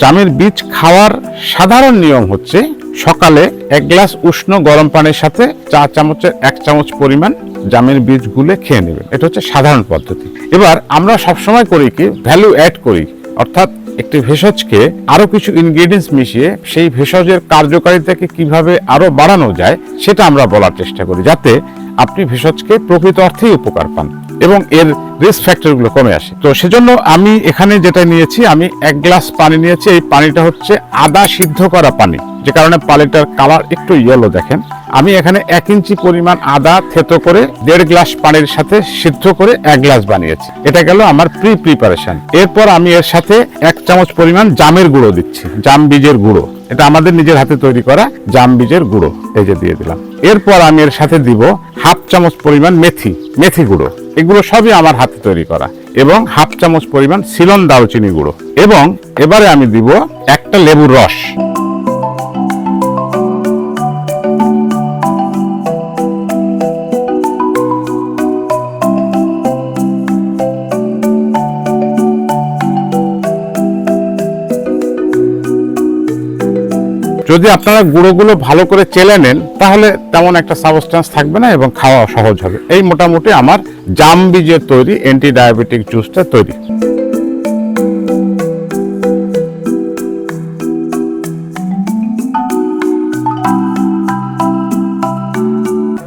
জামের বীজ খাওয়ার সাধারণ নিয়ম হচ্ছে সকালে 1 গ্লাস উষ্ণ গরম পানির সাথে চা চামচের 1 চামচ পরিমাণ জামের বীজ গুলে খেয়ে নেবেন। এটা হচ্ছে সাধারণ পদ্ধতি। এবার আমরা সবসময় করি কি, ভ্যালু অ্যাড করি, অর্থাৎ একটি ভেষজকে আরো কিছু ইনগ্রেডিয়েন্টস মিশিয়ে সেই ভেষজের কার্যকারিতাকে কিভাবে আরো বাড়ানো যায় সেটা আমরা বলার চেষ্টা করি, যাতে আপনি ভেষজকে প্রকৃত অর্থেই উপকার পান এবং এর রিস্ক ফ্যাক্টরগুলো কমে আসে। তো সেজন্য আমি এখানে যেটা নিয়েছি, আমি 1 গ্লাস পানি নিয়েছি। এই পানিটা হচ্ছে আদা সিদ্ধ করা পানি, যে কারণে পানিটার কালার একটু ইয়েলো দেখেন। আমি এখানে 1 ইঞ্চি পরিমাণ আদা থেতো করে 1.5 গ্লাস পানির সাথে সিদ্ধ করে 1 গ্লাস বানিয়েছি। এটা গেল আমার প্রিপারেশন। এরপর আমি এর সাথে 1 চামচ পরিমাণ জামের গুঁড়ো দিচ্ছি, জাম বীজের গুঁড়ো। এটা আমাদের নিজের হাতে তৈরি করা জাম বীজের গুঁড়ো, এই যে দিয়ে দিলাম। এরপর আমি এর সাথে দিব 1/2 চামচ পরিমাণ মেথি গুঁড়ো। এগুলো সবই আমার হাতে তৈরি করা, এবং 1/2 চামচ পরিমাণ সিলন দারুচিনি গুঁড়ো। এবং এবারে আমি দিব একটা লেবুর রস। যদি আপনারা গুঁড়োগুলো ভালো করে চেলে নেন তাহলে তেমন একটা সাবস্টেন্স থাকবে না এবং খাওয়া সহজ হবে। এই মোটামুটি আমার জাম বীজের তৈরি অ্যান্টি ডায়াবেটিক জুসটা তৈরি।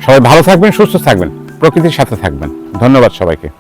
সবাই ভালো থাকবেন, সুস্থ থাকবেন, প্রকৃতির সাথে থাকবেন। ধন্যবাদ সবাইকে।